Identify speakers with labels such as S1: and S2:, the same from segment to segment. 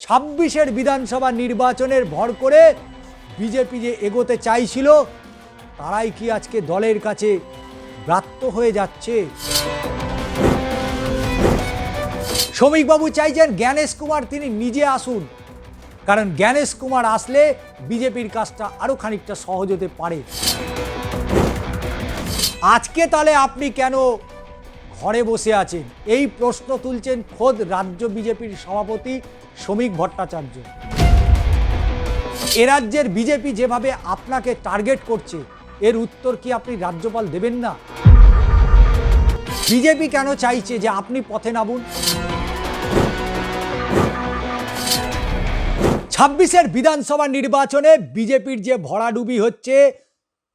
S1: ছাব্বিশের বিধানসভা নির্বাচনের ভর করে বিজেপি যে এগোতে চাইছিল তারাই কি আজকে দলের কাছে ব্রাত্য হয়ে যাচ্ছে? শ্রমিকবাবু চাইছেন জ্ঞানেশ কুমার তিনি নিজে আসুন, কারণ জ্ঞানেশ কুমার আসলে বিজেপির কাজটা আরো খানিকটা সহজ হতে পারে। আজকে তাহলে আপনি কেন ঘরে বসে আছেন, এই প্রশ্ন তুলছেন খোদ রাজ্য বিজেপির সভাপতি শ্রমিক ভট্টাচার্য। এ রাজ্যের বিজেপি যেভাবে আপনাকে টার্গেট করছে, এর উত্তর কি আপনি রাজ্যপাল দেবেন না? বিজেপি কেন চাইছে যে আপনি পথে নামুন? 26-এর বিধানসভা নির্বাচনে বিজেপির যে ভরাডুবি হচ্ছে,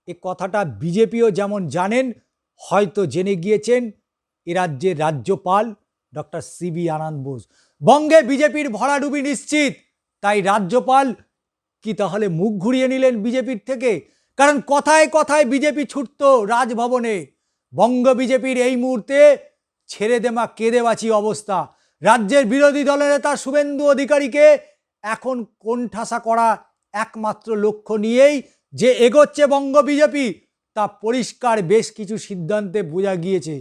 S1: এ কথাটা বিজেপিও যেমন জানেন, হয়তো জেনে গিয়েছেন এ রাজ্যের রাজ্যপাল ডক্টর সিবি আনন্দ বোস। বঙ্গে বিজেপির ভরাডুবি নিশ্চিত, তাই রাজ্যপাল কি তাহলে মুখ ঘুরিয়ে নিলেন বিজেপির থেকে? কারণ কথায় কথায় বিজেপি ছুটত রাজভবনে। বঙ্গ বিজেপির এই মুহূর্তে ছেড়ে দেমা কেঁদে বাঁচি অবস্থা। রাজ্যের বিরোধী দলের নেতা শুভেন্দু অধিকারীকে এখন কোণঠাসা করা একমাত্র লক্ষ্য নিয়েই যে এগোচ্ছে বঙ্গ বিজেপি, তা পরিষ্কার বেশ কিছু সিদ্ধান্তে বোঝা গিয়েছে।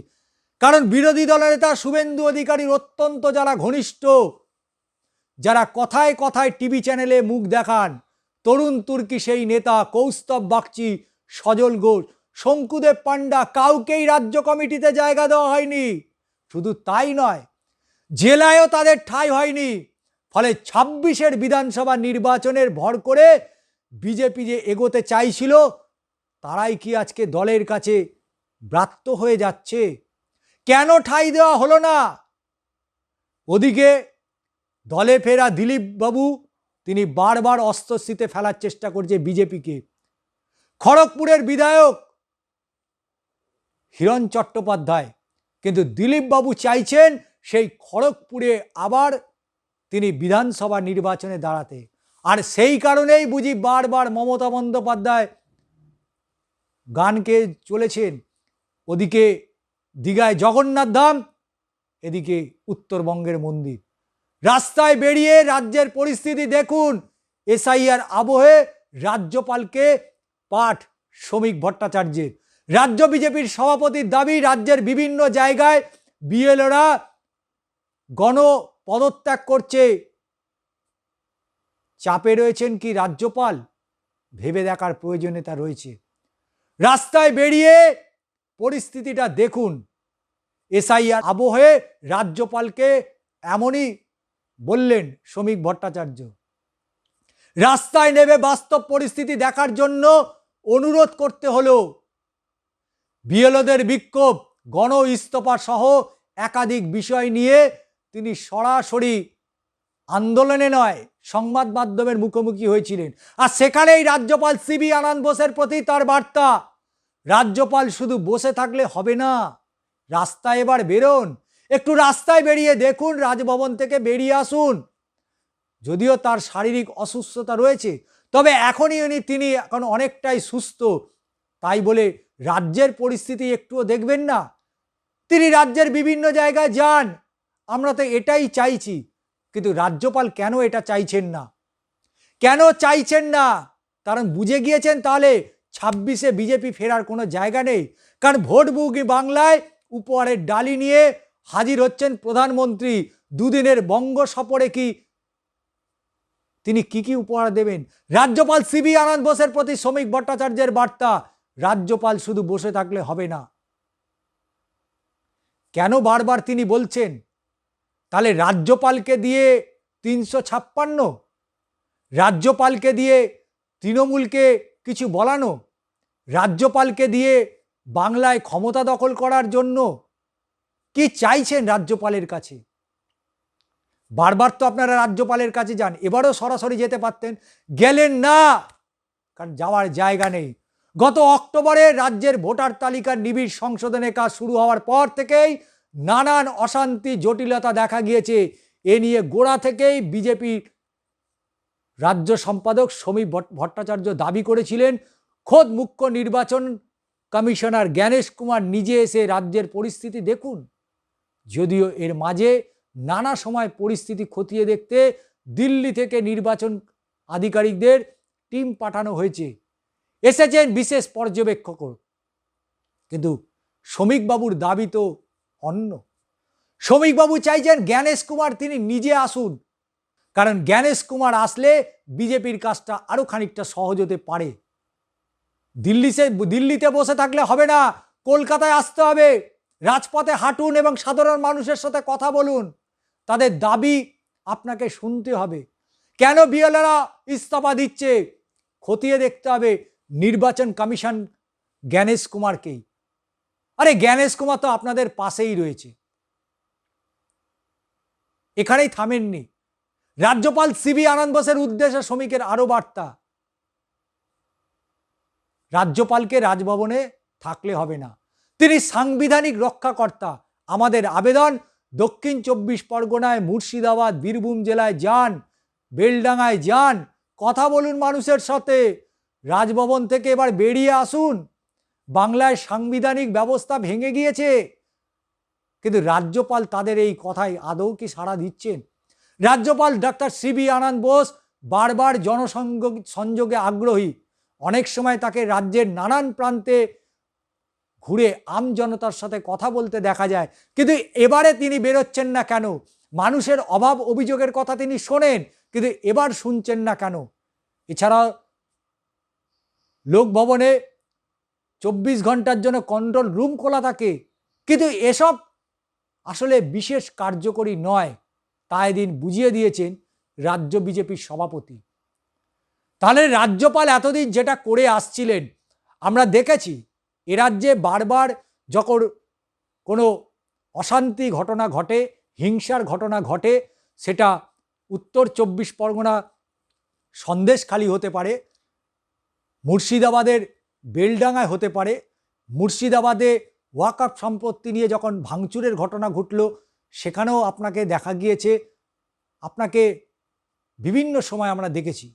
S1: কারণ বিরোধী দলের নেতা শুভেন্দু অধিকারীর অত্যন্ত যারা ঘনিষ্ঠ, যারা কথায় কথায় টিভি চ্যানেলে মুখ দেখান, তরুণ তুর্কি সেই নেতা কৌস্তব বাগচি, সজল ঘোষ, শঙ্কুদেব পান্ডা, কাউকেই রাজ্য কমিটিতে জায়গা দেওয়া হয়নি। শুধু তাই নয়, জেলায়ও তাদের ঠাঁই হয়নি। ফলে 26-এর বিধানসভা নির্বাচনের ভর করে বিজেপি যে এগোতে চাইছিল তারাই কি আজকে দলের কাছে ব্রাত্য হয়ে যাচ্ছে? কেন ঠাঁই দেওয়া হলো না? ওদিকে দলে ফেরা দিলীপ বাবু তিনি বারবার অস্ত্রস্থিতে ফেলার চেষ্টা করছে বিজেপিকে। খড়গপুরের বিধায়ক হিরণ চট্টোপাধ্যায়, কিন্তু দিলীপ বাবু চাইছেন সেই খড়গপুরে আবার তিনি বিধানসভা নির্বাচনে দাঁড়াতে। আর সেই কারণেই বুঝি বারবার মমতা বন্দ্যোপাধ্যায় গানকে চলেছেন। ওদিকে দীঘায় জগন্নাথ ধাম, এদিকে উত্তরবঙ্গের মন্দির। রাস্তায় বেরিয়ে রাজ্যের পরিস্থিতি দেখুন। এসআইআর আবহে রাজ্যপালকে পাঠ শ্রমিক ভট্টাচার্যের। রাজ্য বিজেপির সভাপতির দাবি, রাজ্যের বিভিন্ন জায়গায় বিএলওরা গণ পদত্যাগ করছে। চাপে রয়েছেন কি রাজ্যপাল? ভেবে দেখার প্রয়োজনীয়তা রয়েছে। রাস্তায় বেরিয়ে পরিস্থিতিটা দেখুন। এসআইআর আবহে রাজ্যপালকে এমনই বললেন শ্রমিক ভট্টাচার্য। রাস্তায় নেমে বাস্তব পরিস্থিতি দেখার জন্য অনুরোধ করতে হলো। বিএলওদের বিক্ষোভ, গণ ইস্তফা সহ একাধিক বিষয় নিয়ে তিনি সরাসরি আন্দোলনে নয় সংবাদ মাধ্যমের মুখোমুখি হয়েছিলেন। আর সেখানেই রাজ্যপাল সিবি আনন্দ বোসের প্রতি তার বার্তা, রাজ্যপাল শুধু বসে থাকলে হবে না, রাস্তায় এবার বেরোন, একটু রাস্তায় বেরিয়ে দেখুন, রাজভবন থেকে বেরিয়ে আসুন। যদিও তার শারীরিক অসুস্থতা রয়েছে, তবে এখনই তিনি এখন অনেকটাই সুস্থ, তাই বলে রাজ্যের পরিস্থিতি একটুও দেখবেন না? তিনি রাজ্যের বিভিন্ন জায়গায় যান, আমরা তো এটাই চাইছি। কিন্তু রাজ্যপাল কেন এটা চাইছেন না? কেন চাইছেন না? কারণ বুঝে গিয়েছেন তাহলে 26-এ বিজেপি ফেরার কোনো জায়গা নেই। কারণ ভোটবুকি বাংলায় উপহারের ডালি নিয়ে হাজির হচ্ছেন প্রধানমন্ত্রী। দুদিনের বঙ্গ সফরে কি তিনি কি উপহার দেবেন? রাজ্যপাল সিবি আনন্দ বোসের প্রতি শ্রমিক ভট্টাচার্যের বার্তা, রাজ্যপাল শুধু বসে থাকলে হবে না। কেন বারবার তিনি বলছেন? তাহলে রাজ্যপালকে দিয়ে 356, রাজ্যপালকে দিয়ে তৃণমূলকে কিছু বলানো, রাজ্যপালকে দিয়ে বাংলায় ক্ষমতা দখল করার জন্য কি চাইছেন রাজ্যপালের কাছে? বারবার তো আপনারা রাজ্যপালের কাছে যান, এবারও সরাসরি যেতে পারতেন, গেলেন না, কারণ যাওয়ার জায়গা নেই। গত অক্টোবরে রাজ্যের ভোটার তালিকার নিবিড় সংশোধনের কাজ শুরু হওয়ার পর থেকেই নানান অশান্তি জটিলতা দেখা গিয়েছে। এ নিয়ে গোড়া থেকেই বিজেপির রাজ্য সম্পাদক শ্রমিক ভট্টাচার্য দাবি করেছিলেন খোদ মুখ্য নির্বাচন কমিশনার জ্ঞানেশ কুমার নিজে এসে রাজ্যের পরিস্থিতি দেখুন। যদিও এর মাঝে নানা সময় পরিস্থিতি খতিয়ে দেখতে দিল্লি থেকে নির্বাচন আধিকারিকদের টিম পাঠানো হয়েছে, এসেছেন বিশেষ পর্যবেক্ষক। কিন্তু শ্রমিকবাবুর দাবি তো অন্য। শ্রমিকবাবু চাইছেন জ্ঞানেশ কুমার তিনি নিজে আসুন, কারণ জ্ঞানেশ কুমার আসলে বিজেপির কাজটা আরও খানিকটা সহজ হতে পারে। দিল্লিতে বসে থাকলে হবে না, কলকাতায় আসতে হবে, রাজপথে হাঁটুন এবং সাধারণ মানুষের সাথে কথা বলুন, তাদের দাবি আপনাকে শুনতে হবে। কেন বিএলএরা ইস্তফা দিচ্ছে খতিয়ে দেখতে হবে নির্বাচন কমিশন জ্ঞানেশ কুমারকেই। আরে জ্ঞানেশ কুমার তো আপনাদের পাশেই রয়েছে, এখানেই থামেননি। রাজ্যপাল সিবি আনন্দ বোসের উদ্দেশ্যে শ্রমিকের আরো বার্তা, রাজ্যপালকে রাজভবনে থাকলে হবে না, তিনি সাংবিধানিক রক্ষাকর্তা। আমাদের আবেদন দক্ষিণ 24 পরগনায়, মুর্শিদাবাদ, বীরভূম জেলায় যান, বেলডাঙ্গায় যান, কথা বলুন মানুষের সাথে, রাজভবন থেকে এবার বেরিয়ে আসুন। বাংলায় সাংবিধানিক ব্যবস্থা ভেঙে গিয়েছে, কিন্তু রাজ্যপাল তাদের এই কথায় আদৌ কি সাড়া দিচ্ছেন? রাজ্যপাল ডক্টর সিবি আনন্দ বোস বারবার জনসংযোগে আগ্রহী, অনেক সময় তাকে রাজ্যের নানান প্রান্তে ঘুরে আমজনতার সাথে কথা বলতে দেখা যায়, কিন্তু এবারে তিনি বেরোচ্ছেন না কেন? মানুষের অভাব অভিযোগের কথা তিনি শোনেন, কিন্তু এবার শুনছেন না কেন? এছাড়া লোকভবনে 24 ঘন্টার জন্য কন্ট্রোল রুম খোলা থাকে, কিন্তু এসব আসলে বিশেষ কার্যকরী নয়, তা এদিন বুঝিয়ে দিয়েছেন রাজ্য বিজেপির সভাপতি। তাহলে রাজ্যপাল এতদিন যেটা করে আসছিলেন আমরা দেখেছি, এ রাজ্যে বারবার যখন কোনো অশান্তি ঘটনা ঘটে, হিংসার ঘটনা ঘটে, সেটা উত্তর 24 পরগনা সন্দেশখালী হতে পারে, মুর্শিদাবাদের বেলডাঙ্গায় হতে পারে, মুর্শিদাবাদে ওয়াকফ সম্পত্তি নিয়ে যখন ভাঙচুরের ঘটনা ঘটল সেখানেও আপনাকে দেখা গিয়েছে, আপনাকে বিভিন্ন সময় আমরা দেখেছি।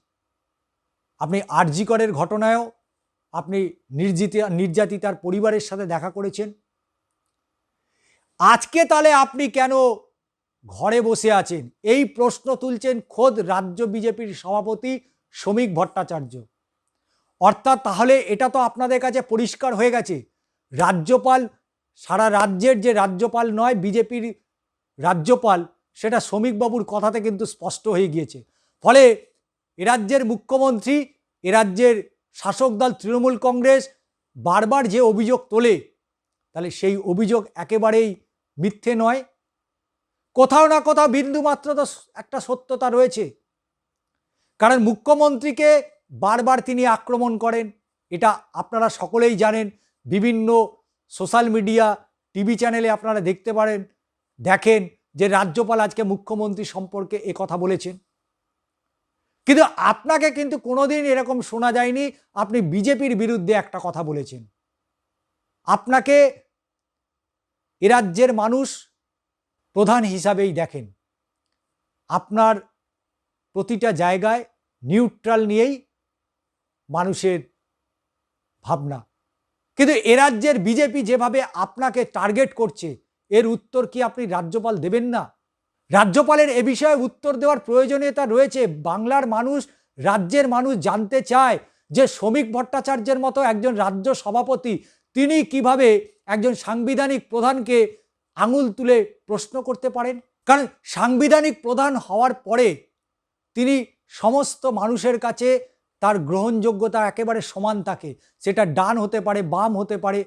S1: আপনি আরজি করের ঘটনায়ও আপনি নির্যাতিতার পরিবারের সাথে দেখা করেছেন। আজকে তাহলে আপনি কেন ঘরে বসে আছেন? এই প্রশ্ন তুলছেন খোদ রাজ্য বিজেপির সভাপতি শ্রমিক ভট্টাচার্য। অর্থাৎ তাহলে এটা তো আপনাদের কাছে পরিষ্কার হয়ে গেছে, রাজ্যপাল সারা রাজ্যের যে রাজ্যপাল নয়, বিজেপির রাজ্যপাল, সেটা শ্রমিকবাবুর কথাতে কিন্তু স্পষ্ট হয়ে গিয়েছে। ফলে এ রাজ্যের মুখ্যমন্ত্রী, এ রাজ্যের শাসক দল তৃণমূল কংগ্রেস বারবার যে অভিযোগ তোলে, তাহলে সেই অভিযোগ একেবারেই মিথ্যে নয়, কোথাও না কোথাও বিন্দুমাত্র তো একটা সত্যতা রয়েছে। কারণ মুখ্যমন্ত্রীকে বারবার তিনি আক্রমণ করেন, এটা আপনারা সকলেই জানেন। বিভিন্ন সোশ্যাল মিডিয়া, টিভি চ্যানেলে আপনারা দেখতে পারেন, দেখেন যে রাজ্যপাল আজকে মুখ্যমন্ত্রী সম্পর্কে এ কথা বলেছেন। কিন্তু আপনাকে কিন্তু কোনোদিন এরকম শোনা যায়নি আপনি বিজেপির বিরুদ্ধে একটা কথা বলেছেন। আপনাকে এ রাজ্যের মানুষ প্রধান হিসাবেই দেখেন, আপনার প্রতিটা জায়গায় নিউট্রাল নিয়েই মানুষের ভাবনা। কিন্তু এ রাজ্যের বিজেপি যেভাবে আপনাকে টার্গেট করছে, এর উত্তর কি আপনি রাজ্যপাল দেবেন না? রাজ্যপালের এ বিষয়ে উত্তর দেওয়ার প্রয়োজনীয়তা রয়েছে। বাংলার মানুষ, রাজ্যের মানুষ জানতে চায় যে শ্রমিক ভট্টাচার্যের মতো একজন রাজ্য সভাপতি তিনি কিভাবে একজন সাংবিধানিক প্রধানকে আঙুল তুলে প্রশ্ন করতে পারেন। কারণ সাংবিধানিক প্রধান হওয়ার পরে তিনি সমস্ত মানুষের কাছে তার গ্রহণযোগ্যতা একেবারে সমান থাকে, সেটা ডান হতে পারে, বাম হতে পারে,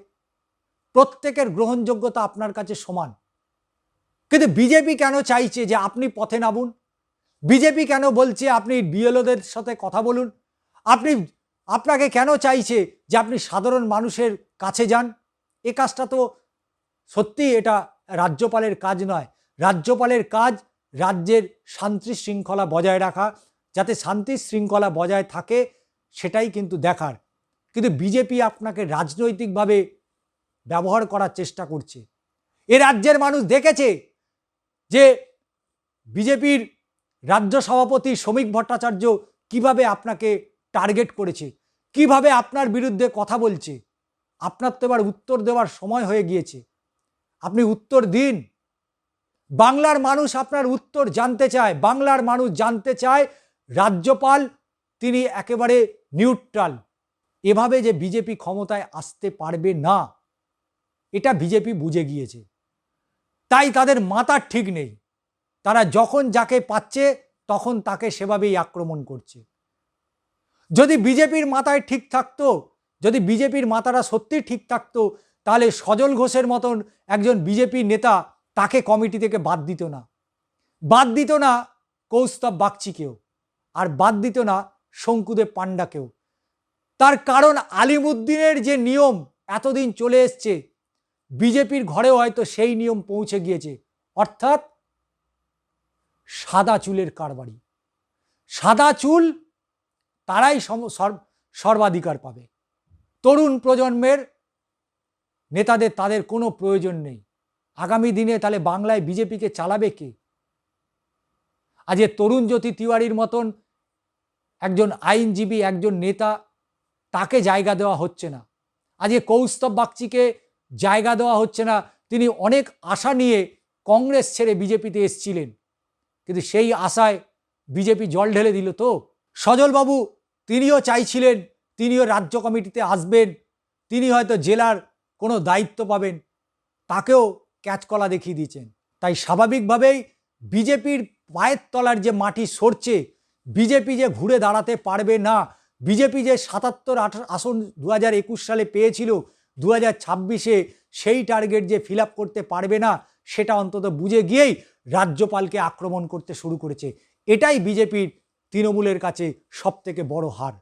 S1: প্রত্যেকের গ্রহণযোগ্যতা আপনার কাছে সমান। কিন্তু বিজেপি কেন চাইছে যে আপনি পথে নামুন? বিজেপি কেন বলছে আপনি বিএলওদের সাথে কথা বলুন? আপনাকে কেন চাইছে যে আপনি সাধারণ মানুষের কাছে যান? এ কাজটা তো সত্যি এটা রাজ্যপালের কাজ নয়। রাজ্যপালের কাজ রাজ্যের শান্তি শৃঙ্খলা বজায় রাখা, যাতে শান্তি শৃঙ্খলা বজায় থাকে সেটাই কিন্তু দেখার। কিন্তু বিজেপি আপনাকে রাজনৈতিকভাবে ব্যবহার করার চেষ্টা করছে। এ রাজ্যের মানুষ দেখেছে যে বিজেপির রাজ্য সভাপতি শ্রমিক ভট্টাচার্য কিভাবে আপনাকে টার্গেট করেছে, কিভাবে আপনার বিরুদ্ধে কথা বলছে। আপনার তো এবার উত্তর দেওয়ার সময় হয়ে গিয়েছে, আপনি উত্তর দিন। বাংলার মানুষ আপনার উত্তর জানতে চায়। বাংলার মানুষ জানতে চায় রাজ্যপাল তিনি একেবারে নিউট্রাল। এভাবে যে বিজেপি ক্ষমতায় আসতে পারবে না, এটা বিজেপি বুঝে গিয়েছে। তাই তাদের মাথার ঠিক নেই। তারা যখন যাকে পাচ্ছে তখন তাকে সেভাবেই আক্রমণ করছে। যদি বিজেপির মাথায় ঠিক থাকতো, যদি বিজেপির মাথাটা সত্যি ঠিক থাকতো, তাহলে সজল ঘোষের মতন একজন বিজেপি নেতা তাকে কমিটি থেকে বাদ দিত না। বাদ দিত না কৌস্তব বাগচিকেও, আর বাদ দিত না শঙ্কুদেব পাণ্ডাকেও। তার কারণ আলিমুদ্দিনের যে নিয়ম এতদিন চলে এসছে, বিজেপির ঘরেও হয়তো সেই নিয়ম পৌঁছে গিয়েছে। অর্থাৎ সাদা চুলের কারবারি, সাদা চুল তারাই সর্বাধিকার পাবে। তরুণ প্রজন্মের নেতাদের তাদের কোনো প্রয়োজন নেই। আগামী দিনে তাহলে বাংলায় বিজেপিকে চালাবে কে? আজকে তরুণ জ্যোতি তিওয়ারির মতন একজন আইনজীবী, একজন নেতা, তাকে জায়গা দেওয়া হচ্ছে না। আজকে কৌস্তব বাগচিকে জায়গা দেওয়া হচ্ছে না। তিনি অনেক আশা নিয়ে কংগ্রেস ছেড়ে বিজেপিতে এসেছিলেন, কিন্তু সেই আশায় বিজেপি জল ঢেলে দিল। তো সজলবাবু তিনিও চাইছিলেন তিনিও রাজ্য কমিটিতে আসবেন, তিনি হয়তো জেলার কোনো দায়িত্ব পাবেন, তাকেও ক্যাচকলা দেখিয়ে দিয়েছেন। তাই স্বাভাবিকভাবেই বিজেপির পায়ের তলার যে মাটি সরছে, বিজেপি যে ঘুরে দাঁড়াতে পারবে না, বিজেপি যে ৭৭ আসন ২০২১ সালে পেয়েছিল, ২০২৬-এ সেই টার্গেট যে ফিল আপ করতে পারবে না, সেটা অন্তত বুঝে গিয়েই রাজ্যপালকে আক্রমণ করতে শুরু করেছে। এটাই বিজেপির তৃণমূলের কাছে সবথেকে বড় হার।